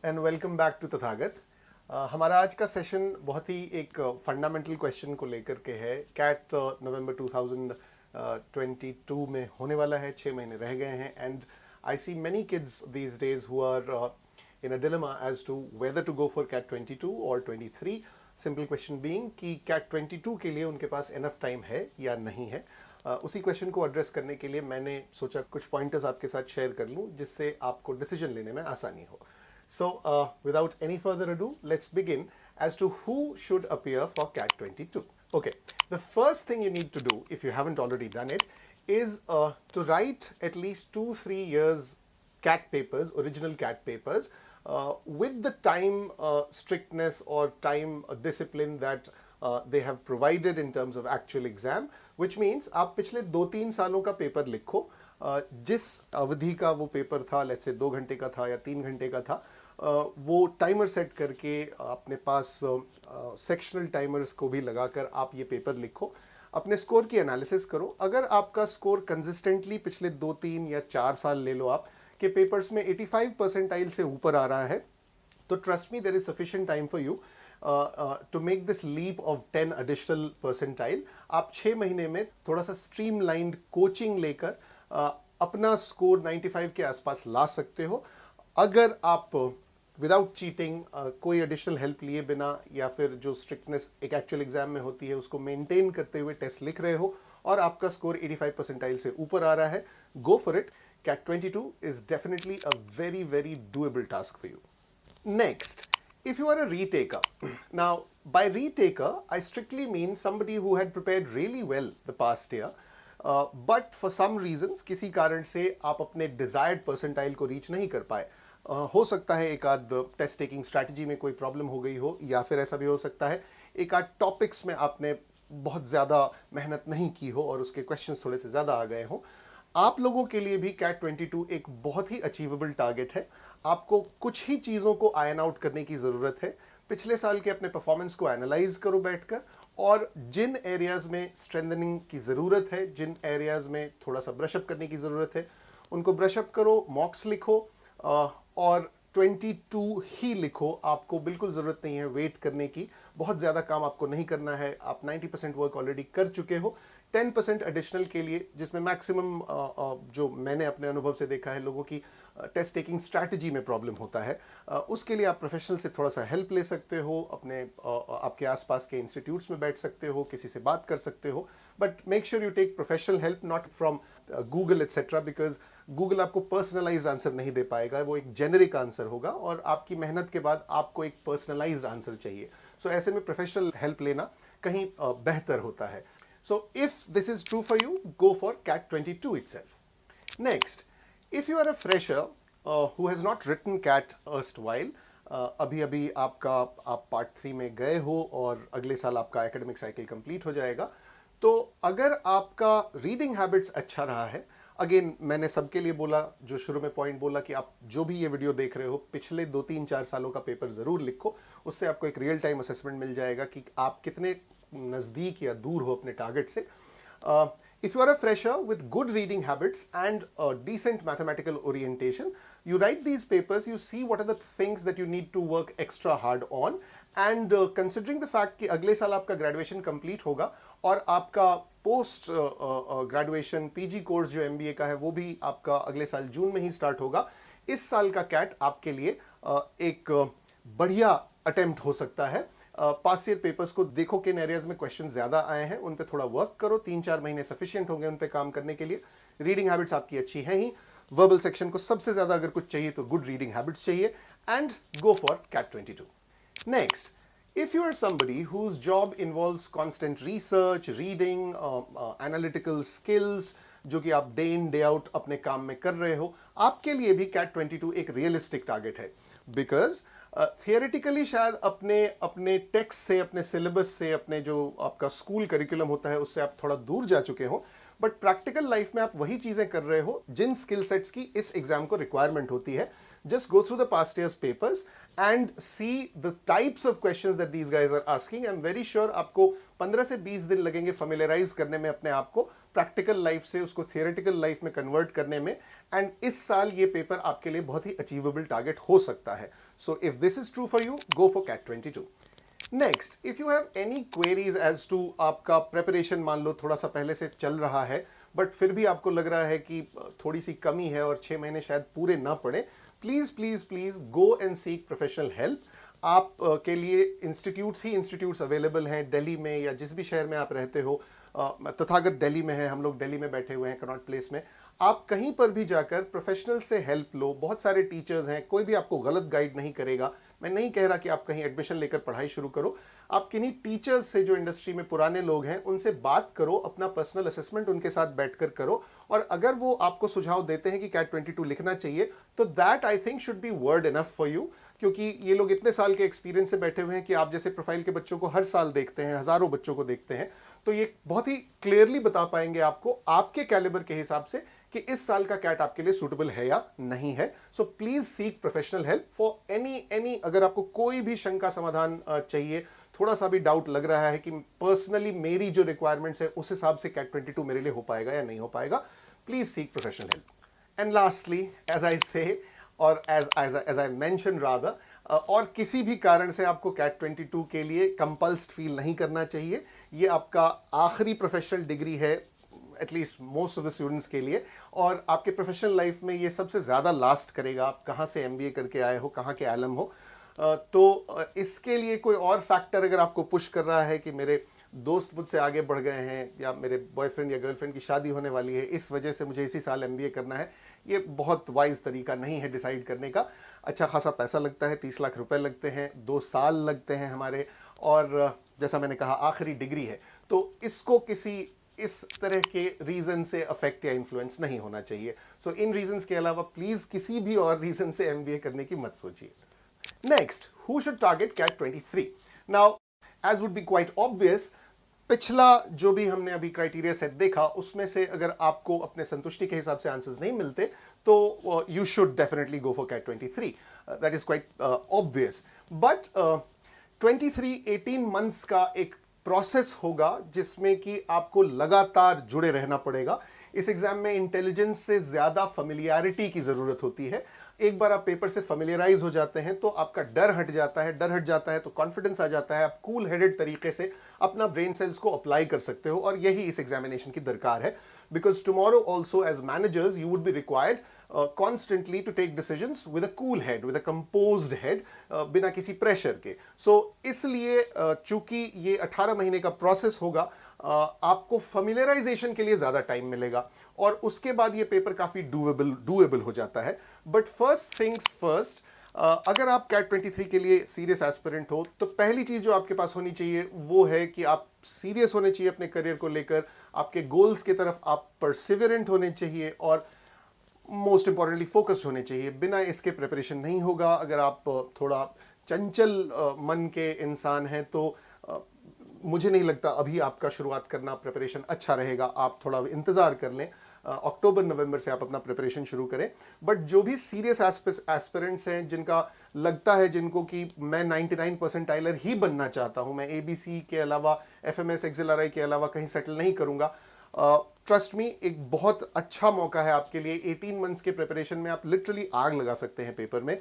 And welcome back to Tathagat. हमारा आज का सेशन बहुत ही एक फंडामेंटल क्वेश्चन को लेकर के है। कैट नवंबर 2022 में होने वाला है, 6 महीने रह गए हैं and I see many kids these days who are in a dilemma as to whether to go for CAT 22 or 23. Simple question being कि CAT 22 के लिए उनके पास enough time है या नहीं है। उसी क्वेश्चन को एड्रेस करने के लिए मैंने सोचा कुछ पॉइंटर्स आपके साथ शेयर कर लूँ जिससे आपको डिसीजन लेने में आसानी हो। So without any further ado, let's begin as to who should appear for CAT 22. Okay, the first thing you need to do if you haven't already done it is to write at least 2-3 years CAT papers, original CAT papers, with the time strictness or time discipline that they have provided in terms of actual exam, which means आप पिछले 2-3 सालों का paper लिखो। जिस अवधि का वो paper था, लेट्स से 2 घंटे का था या 3 घंटे का था, वो टाइमर सेट करके अपने पास सेक्शनल टाइमर्स को भी लगाकर आप ये पेपर लिखो। अपने स्कोर की एनालिसिस करो। अगर आपका स्कोर कंसिस्टेंटली पिछले 2-3 या 4 साल ले लो आप के पेपर्स में 85 परसेंटाइल से ऊपर आ रहा है, तो trust me there is sufficient time for you to make this leap of 10 additional percentile. आप 6 महीने में थोड़ा सा स्ट्रीमलाइंड कोचिंग लेकर अपना स्कोर 95 के आसपास ला सकते हो। अगर आप विदाउट चीटिंग कोई एडिशनल हेल्प लिए बिना या फिर जो स्ट्रिक्टनेस एक एक्चुअल एग्जाम में होती है उसको मेंटेन करते हुए टेस्ट लिख रहे हो और आपका स्कोर 85 परसेंटाइल से ऊपर आ रहा है, go for it. CAT 22 is definitely a very, very doable task for you. Next, if you are a retaker. Now, by retaker, I strictly mean somebody who had prepared really well the past year, but for some reasons, किसी कारण से आप अपने desired percentile को reach नहीं कर पाए। हो सकता है एक आध टेस्ट टेकिंग स्ट्रैटेजी में कोई प्रॉब्लम हो गई हो, या फिर ऐसा भी हो सकता है एक आध टॉपिक्स में आपने बहुत ज़्यादा मेहनत नहीं की हो और उसके क्वेश्चंस थोड़े से ज़्यादा आ गए हो। आप लोगों के लिए भी CAT 22 एक बहुत ही अचीवेबल टारगेट है। आपको कुछ ही चीज़ों को आयन आउट करने की ज़रूरत है। पिछले साल के अपने परफॉर्मेंस को एनालाइज करो बैठकर, और जिन एरियाज़ में स्ट्रेंथनिंग की ज़रूरत है, जिन एरियाज़ में थोड़ा सा ब्रशअप करने की ज़रूरत है, उनको ब्रशअप करो, मॉक्स लिखो और 22 ही लिखो। आपको बिल्कुल ज़रूरत नहीं है वेट करने की, बहुत ज़्यादा काम आपको नहीं करना है। आप 90% वर्क ऑलरेडी कर चुके हो। 10% एडिशनल के लिए, जिसमें मैक्सिमम जो मैंने अपने अनुभव से देखा है लोगों की टेस्ट टेकिंग स्ट्रैटेजी में प्रॉब्लम होता है, उसके लिए आप प्रोफेशनल से थोड़ा सा हेल्प ले सकते हो। अपने आपके आसपास के इंस्टीट्यूट्स में बैठ सकते हो, किसी से बात कर सकते हो, but make sure you take professional help, not from Google etcetera, because Google आपको पर्सनलाइज्ड आंसर नहीं दे पाएगा। वो एक जेनरिक आंसर होगा और आपकी मेहनत के बाद आपको एक पर्सनलाइज्ड आंसर चाहिए। सो ऐसे में प्रोफेशनल हेल्प लेना कहीं बेहतर होता है। So if this is true for you, go for CAT 22 itself. Next, if you are a fresher who has not written CAT erstwhile, अभी आप पार्ट 3 में गए हो और अगले साल आपका एकेडमिक साइकिल कंप्लीट हो जाएगा, तो अगर आपका रीडिंग हैबिट्स अच्छा रहा है, अगेन मैंने सबके लिए बोला, जो शुरू में पॉइंट बोला कि आप जो भी ये वीडियो देख रहे हो पिछले 2-3-4 सालों का पेपर ज़रूर लिखो। उससे आपको एक रियल टाइम असेसमेंट मिल जाएगा कि आप कितने नज़दीक या दूर हो अपने टारगेट से। If you are a fresher with good reading habits and a decent mathematical orientation, you write these papers, you see what are the things that you need to work extra hard on, and considering the fact कि अगले साल आपका graduation complete होगा और आपका post graduation PG course जो MBA का है वो भी आपका अगले साल जून में ही स्टार्ट होगा, इस साल का CAT आपके लिए एक बढ़िया अटेम्प्ट हो सकता है। पास ईयर पेपर्स को देखो किन एरियाज में क्वेश्चन ज्यादा आए हैं, उन पे थोड़ा वर्क करो। 3-4 महीने सफिशिएंट होंगे उन पे काम करने के लिए। रीडिंग हैबिट्स आपकी अच्छी हैं ही। वर्बल सेक्शन को सबसे ज्यादा अगर कुछ चाहिए तो गुड रीडिंग हैबिट्स चाहिए, and go for CAT 22. Next, if you are somebody whose job involves constant research, reading, analytical skills, जो कि आप डे इन डे आउट अपने काम में कर रहे हो, आपके लिए भी CAT 22 एक रियलिस्टिक टारगेट है। बिकॉज थियोरेटिकली शायद अपने टेक्स्ट से, अपने सिलेबस से, अपने जो आपका स्कूल करिकुलम होता है उससे आप थोड़ा दूर जा चुके हो, बट प्रैक्टिकल लाइफ में आप वही चीज़ें कर रहे हो जिन स्किल सेट्स की इस एग्जाम को रिक्वायरमेंट होती है, just go through the past year's papers and see the types of questions that these guys are asking. I'm very sure आपको 15 से 20 दिन लगेंगे familiarize करने में अपने आप को प्रैक्टिकल लाइफ से उसको थियोरेटिकल लाइफ में कन्वर्ट करने में, एंड इस साल ये पेपर आपके लिए बहुत ही अचीवेबल टारगेट हो सकता है. So if this is true for you, go for CAT 22. Next, if you have any queries as to आपका प्रेपरेशन, मान लो थोड़ा सा पहले से चल रहा है बट फिर भी आपको लग रहा है कि थोड़ी सी कमी है और 6 महीने शायद पूरे ना पड़े, please please please go and seek professional help. आप के लिए इंस्टीट्यूट्स अवेलेबल हैं दिल्ली में या जिस भी शहर में आप रहते हो. तथागत दिल्ली में है, हम लोग दिल्ली में बैठे हुए हैं कनॉट प्लेस में. आप कहीं पर भी जाकर प्रोफेशनल से हेल्प लो. बहुत सारे टीचर्स हैं, कोई भी आपको गलत गाइड नहीं करेगा. मैं नहीं कह रहा कि आप कहीं एडमिशन लेकर पढ़ाई शुरू करो. आप किन्हीं टीचर्स से जो इंडस्ट्री में पुराने लोग हैं उनसे बात करो, अपना पर्सनल असेसमेंट उनके साथ बैठकर करो, और अगर वो आपको सुझाव देते हैं कि कैट 22 लिखना चाहिए तो that I think should be word enough for you. क्योंकि ये लोग इतने साल के एक्सपीरियंस से बैठे हुए हैं कि आप जैसे प्रोफाइल के बच्चों को हर साल देखते हैं, हजारों बच्चों को देखते हैं, तो ये बहुत ही क्लियरली बता पाएंगे आपको आपके कैलिबर के हिसाब से कि इस साल का कैट आपके लिए सूटेबल है या नहीं है. So please seek professional help for any अगर आपको कोई भी शंका समाधान चाहिए, थोड़ा सा भी डाउट लग रहा है कि पर्सनली मेरी जो रिक्वायरमेंट्स है उस हिसाब से कैट 22 मेरे लिए हो पाएगा या नहीं हो पाएगा, please seek professional help. And lastly, as I say और एज आई मेंशन रादर, और किसी भी कारण से आपको कैट 22 के लिए कंपल्स्ड फील नहीं करना चाहिए. ये आपका आखिरी प्रोफेशनल डिग्री है, at least most of the students के लिए, और आपके प्रोफेशनल लाइफ में ये सबसे ज़्यादा लास्ट करेगा. आप कहाँ से एमबीए करके आए हो, कहाँ के आलम हो, तो इसके लिए कोई और फैक्टर अगर आपको पुश कर रहा है कि मेरे दोस्त मुझसे आगे बढ़ गए हैं या मेरे बॉयफ्रेंड या गर्लफ्रेंड की शादी होने वाली है, इस वजह से मुझे इसी साल एमबीए करना है, ये बहुत वाइज तरीका नहीं है डिसाइड करने का. अच्छा खासा पैसा लगता है, 30 लाख रुपए लगते हैं, 2 साल लगते हैं हमारे, और जैसा मैंने कहा आखिरी डिग्री है, तो इसको किसी इस तरह के रीज़न से अफेक्ट या इन्फ्लुएंस नहीं होना चाहिए. सो इन रीजंस के अलावा प्लीज़ किसी भी और रीज़न से एमबीए करने की मत सोचिए. Next, who should target CAT 23? Now, as would be quite obvious, पिछला जो भी हमने अभी क्राइटेरिया सेट देखा उसमें से अगर आपको अपने संतुष्टि के हिसाब से आंसर्स नहीं मिलते तो you should definitely go for CAT 23. That is quite obvious. But 18 months का एक प्रोसेस होगा जिसमें कि आपको लगातार जुड़े रहना पड़ेगा. इस एग्जाम में इंटेलिजेंस से ज़्यादा फेमिलियरिटी की ज़रूरत होती है. एक बार आप पेपर से फेमिलियराइज हो जाते हैं तो आपका डर हट जाता है तो कॉन्फिडेंस आ जाता है. आप कूल हेडेड तरीके से अपना ब्रेन सेल्स को अप्लाई कर सकते हो, और यही इस एग्जामिनेशन की दरकार है. Because tomorrow also as managers you would be required constantly to take decisions with a cool head, with a composed head, बिना किसी प्रेशर के. सो इसलिए चूंकि ये 18 महीने का प्रोसेस होगा, आपको फेमिलियराइजेशन के लिए ज़्यादा टाइम मिलेगा और उसके बाद ये पेपर काफ़ी डूएबल हो जाता है. बट फर्स्ट थिंग्स फर्स्ट, अगर आप कैट 23 के लिए सीरियस एस्पिरेंट हो तो पहली चीज़ जो आपके पास होनी चाहिए वो है कि आप सीरियस होने चाहिए अपने करियर को लेकर, आपके गोल्स की तरफ आप परसिवरेंट होने चाहिए, और मोस्ट इंपॉर्टेंटली फोकस्ड होने चाहिए. बिना इसके प्रिपरेशन नहीं होगा. अगर आप थोड़ा चंचल मन के इंसान हैं तो मुझे नहीं लगता अभी आपका शुरुआत करना प्रिपरेशन अच्छा रहेगा. आप थोड़ा इंतज़ार कर लें, अक्टूबर नवंबर से आप अपना प्रिपरेशन शुरू करें. बट जो भी सीरियस एस्पिरेंट्स हैं, जिनका लगता है जिनको कि मैं 99 परसेंटाइलर ही बनना चाहता हूं, मैं एबीसी के अलावा एफएमएस एक्सएलआरआई के अलावा कहीं सेटल नहीं करूंगा, ट्रस्ट मी, एक बहुत अच्छा मौका है आपके लिए. 18 मंथ्स के प्रिपरेशन में आप लिटरली आग लगा सकते हैं पेपर में.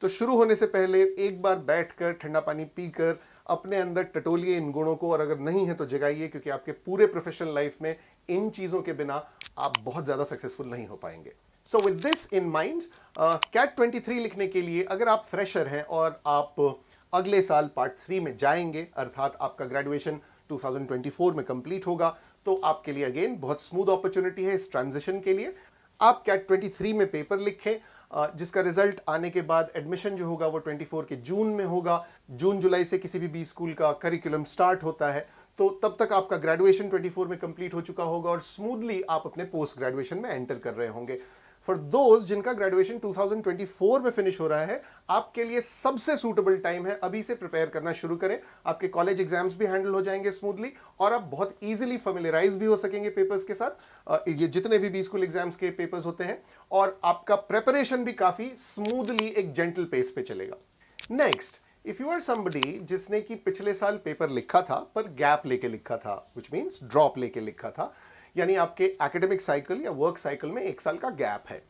तो शुरू होने से पहले एक बार बैठकर ठंडा पानी पीकर अपने अंदर टटोलिए इन गुणों को, और अगर नहीं है तो जगाइए, क्योंकि आपके पूरे प्रोफेशनल लाइफ में इन चीज़ों के बिना आप बहुत ज़्यादा सक्सेसफुल नहीं हो पाएंगे. So with this in mind, CAT 23 लिखने के लिए अगर आप फ्रेशर हैं और आप अगले साल पार्ट 3 में जाएंगे, अर्थात आपका ग्रेजुएशन 2024 में कंप्लीट होगा, तो आपके लिए अगेन बहुत स्मूथ अपॉर्चुनिटी है इस ट्रांजिशन के लिए. आप कैट 23 में पेपर लिखें, जिसका रिजल्ट आने के बाद एडमिशन जो होगा वो 24 के जून में होगा. जून जुलाई से किसी भी बी स्कूल का करिकुलम स्टार्ट होता है, तो तब तक आपका ग्रेजुएशन 24 में कंप्लीट हो चुका होगा और स्मूथली आप अपने पोस्ट ग्रेजुएशन में एंटर कर रहे होंगे. फॉर दोज जिनका ग्रेजुएशन 2024 में फिनिश हो रहा है, आपके लिए सबसे सूटेबल टाइम है, अभी से प्रिपेयर करना शुरू करें। आपके कॉलेज एग्जाम्स भी हैंडल हो जाएंगे स्मूथली और आप बहुत इजीली फेमिलियराइज भी हो सकेंगे पेपर्स के साथ, ये जितने भी बी स्कूल एग्जाम्स के पेपर्स होते हैं, और आपका प्रेपरेशन भी काफी स्मूथली एक जेंटल पेस पे चलेगा। Next, if you are somebody जिसने कि पिछले साल पेपर लिखा था पर गैप लेके लिखा था, विच मीन्स ड्रॉप लेके लिखा था, यानी आपके एकेडमिक साइकिल या वर्क साइकिल में 1 साल का गैप है।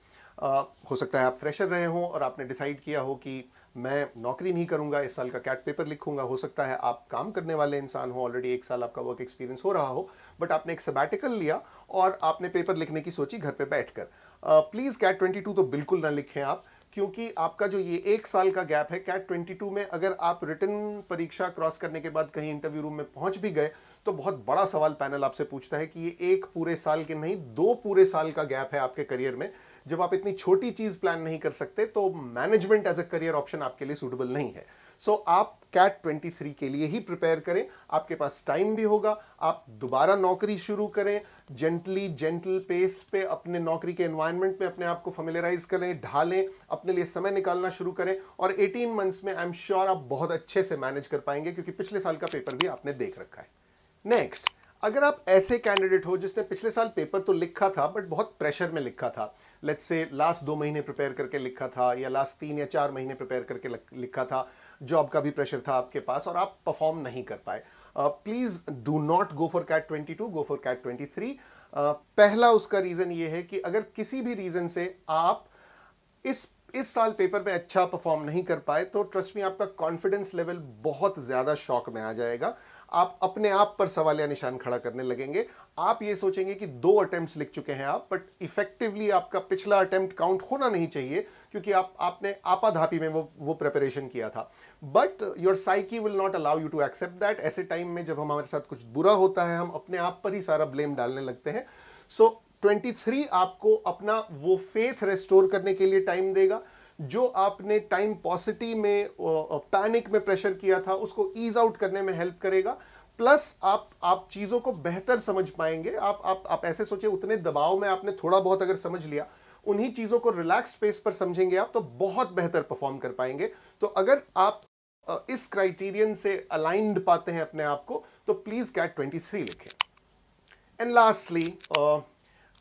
हो सकता है आप फ्रेशर रहे हो और आपने डिसाइड किया हो कि मैं नौकरी नहीं करूंगा, इस साल का कैट पेपर लिखूंगा। हो सकता है आप काम करने वाले इंसान हो, ऑलरेडी 1 साल आपका वर्क एक्सपीरियंस हो रहा हो, बट आपने एक सबैटिकल लिया और आपने पेपर लिखने की सोची घर पे बैठकर। प्लीज़ कैट 22 तो बिल्कुल ना लिखें आप, क्योंकि आपका जो ये 1 साल का गैप है कैट 22 में, अगर आप रिटन परीक्षा क्रॉस करने के बाद कहीं इंटरव्यू रूम में पहुंच भी गए तो बहुत बड़ा सवाल पैनल आपसे पूछता है कि ये 1 पूरे साल के नहीं 2 पूरे साल का गैप है आपके करियर में। जब आप इतनी छोटी चीज प्लान नहीं कर सकते तो management as a career option आपके लिए सूटेबल नहीं है। सो आप कैट 23 के लिए ही प्रिपेयर करें, आपके पास टाइम भी होगा, आप दोबारा नौकरी शुरू करें, जेंटल पेस पे अपने नौकरी के एनवायरनमेंट में अपने आप को फेमिलियराइज करें, ढालें, अपने लिए समय निकालना शुरू करें, और 18 मंथ्स में आई एम श्योर आप बहुत अच्छे से मैनेज कर पाएंगे, क्योंकि पिछले साल का पेपर भी आपने देख रखा है। नेक्स्ट, अगर आप ऐसे कैंडिडेट हो जिसने पिछले साल पेपर तो लिखा था बट बहुत प्रेशर में लिखा था, लेट्स से लास्ट 2 महीने प्रिपेयर करके लिखा था या लास्ट 3 या 4 महीने प्रिपेयर करके लिखा था, जॉब का भी प्रेशर था आपके पास और आप परफॉर्म नहीं कर पाए, please do not go for CAT 22, go for CAT 23। पहला उसका रीजन ये है कि अगर किसी भी रीजन से आप इस साल पेपर में अच्छा परफॉर्म नहीं कर पाए तो ट्रस्ट मी आपका कॉन्फिडेंस लेवल बहुत ज्यादा शॉक में आ जाएगा। आप अपने आप पर सवालिया निशान खड़ा करने लगेंगे। आप ये सोचेंगे कि 2 अटेम्प्ट्स लिख चुके हैं आप, बट इफेक्टिवली आपका पिछला अटेम्प्ट काउंट होना नहीं चाहिए, क्योंकि आपने आपाधापी में वो प्रिपरेशन किया था। But your psyche will not allow you to accept that. ऐसे टाइम में जब हमारे साथ कुछ बुरा होता है हम अपने आप पर ही सारा ब्लेम डालने लगते हैं। सो 23 आपको अपना वो फेथ रेस्टोर करने के लिए टाइम देगा। जो आपने टाइम पॉसिटी में पैनिक में प्रेशर किया था उसको ईज आउट करने में हेल्प करेगा। प्लस आप चीज़ों को बेहतर समझ पाएंगे। आप ऐसे सोचिए, उतने दबाव में आपने थोड़ा बहुत अगर समझ लिया, उन्हीं चीज़ों को रिलैक्स्ड पेस पर समझेंगे आप तो बहुत बेहतर परफॉर्म कर पाएंगे। तो अगर आप इस क्राइटेरियन से अलाइंड पाते हैं अपने आप को तो प्लीज़ कैट 23 लिखें। एंड लास्टली,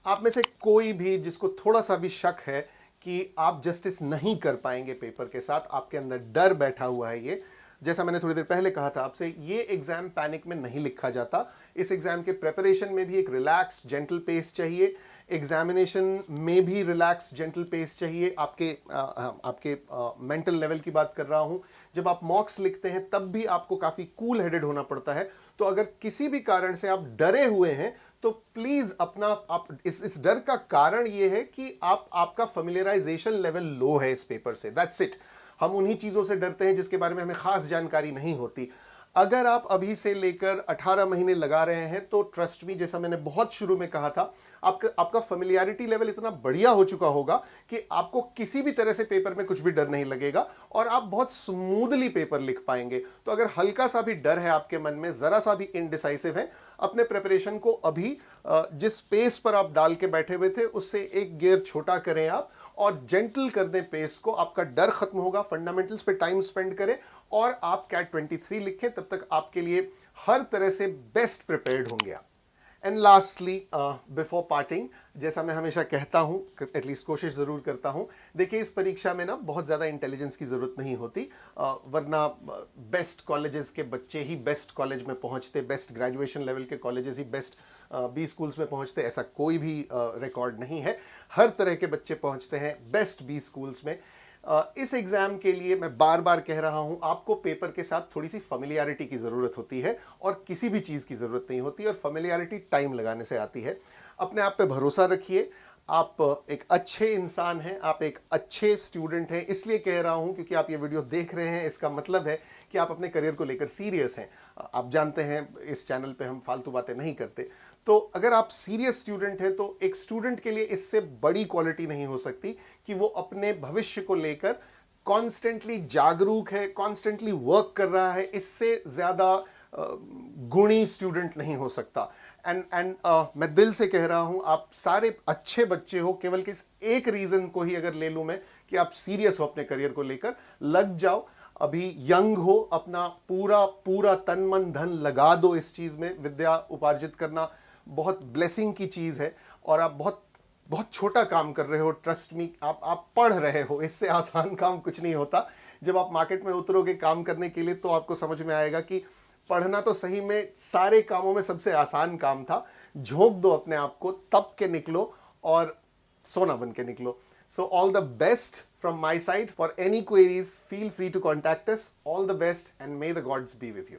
आप में से कोई भी जिसको थोड़ा सा भी शक है कि आप जस्टिस नहीं कर पाएंगे पेपर के साथ, आपके अंदर डर बैठा हुआ है, ये जैसा मैंने थोड़ी देर पहले कहा था आपसे, ये एग्जाम पैनिक में नहीं लिखा जाता। इस एग्जाम के प्रिपरेशन में भी एक रिलैक्स जेंटल पेस चाहिए, एग्जामिनेशन में भी रिलैक्स जेंटल पेस चाहिए। आपके मेंटल लेवल की बात कर रहा हूं। जब आप मॉक्स लिखते हैं तब भी आपको काफी कूल हेडेड होना पड़ता है। तो अगर किसी भी कारण से आप डरे हुए हैं तो प्लीज आप इस डर का कारण यह है कि आपका फेमिलियराइजेशन लेवल लो है इस पेपर से, दैट्स इट। हम उन्हीं चीजों से डरते हैं जिसके बारे में हमें खास जानकारी नहीं होती। अगर आप अभी से लेकर 18 महीने लगा रहे हैं तो ट्रस्ट मी, जैसा मैंने बहुत शुरू में कहा था, आपका फेमिलियरिटी लेवल इतना बढ़िया हो चुका होगा कि आपको किसी भी तरह से पेपर में कुछ भी डर नहीं लगेगा और आप बहुत स्मूथली पेपर लिख पाएंगे। तो अगर हल्का सा भी डर है आपके मन में, जरा सा भी इनडिसाइसिव है, अपने प्रिपरेशन को अभी जिस पेस पर आप डाल के बैठे हुए थे उससे एक गियर छोटा करें आप और जेंटल कर दें पेस को। आपका डर खत्म होगा, फंडामेंटल्स पे टाइम स्पेंड करें और आप कैट 23 लिखें। तब तक आपके लिए हर तरह से बेस्ट प्रिपेयर्ड होंगे आप। एंड लास्टली, बिफोर पार्टिंग, जैसा मैं हमेशा कहता हूं, एटलीस्ट कोशिश ज़रूर करता हूं, देखिए इस परीक्षा में ना बहुत ज़्यादा इंटेलिजेंस की ज़रूरत नहीं होती, वरना बेस्ट कॉलेजेस के बच्चे ही बेस्ट कॉलेज में पहुंचते, बेस्ट ग्रेजुएशन लेवल के कॉलेजेस ही बेस्ट बी स्कूल्स में पहुंचते, ऐसा कोई भी रिकॉर्ड नहीं है। हर तरह के बच्चे पहुंचते हैं बेस्ट बी स्कूल्स में। इस एग्ज़ाम के लिए मैं बार बार कह रहा हूं, आपको पेपर के साथ थोड़ी सी फेमिलियरिटी की ज़रूरत होती है और किसी भी चीज़ की ज़रूरत नहीं होती, और फेमिलियरिटी टाइम लगाने से आती है। अपने आप पे भरोसा रखिए, आप एक अच्छे इंसान हैं, आप एक अच्छे स्टूडेंट हैं। इसलिए कह रहा हूं क्योंकि आप ये वीडियो देख रहे हैं, इसका मतलब है कि आप अपने करियर को लेकर सीरियस हैं। आप जानते हैं इस चैनल पे हम फालतू बातें नहीं करते। तो अगर आप सीरियस स्टूडेंट हैं तो एक स्टूडेंट के लिए इससे बड़ी क्वालिटी नहीं हो सकती कि वो अपने भविष्य को लेकर कॉन्स्टेंटली जागरूक है, कॉन्स्टेंटली वर्क कर रहा है। इससे ज़्यादा गुणी स्टूडेंट नहीं हो सकता। एंड मैं दिल से कह रहा हूं, आप सारे अच्छे बच्चे हो, केवल किस एक रीजन को ही अगर ले लूं मैं, कि आप सीरियस हो अपने करियर को लेकर, लग जाओ। अभी यंग हो, अपना पूरा पूरा तन मन धन लगा दो इस चीज में। विद्या उपार्जित करना बहुत ब्लेसिंग की चीज है, और आप बहुत बहुत छोटा काम कर रहे हो, ट्रस्ट मी। आप पढ़ रहे हो, इससे आसान काम कुछ नहीं होता। जब आप मार्केट में उतरोगे काम करने के लिए, तो आपको समझ में आएगा कि पढ़ना तो सही में सारे कामों में सबसे आसान काम था। झोंक दो अपने आप को, तप के निकलो और सोना बन के निकलो। So all the best from my side. For any queries, feel free to contact us. All the best and may the gods be with you.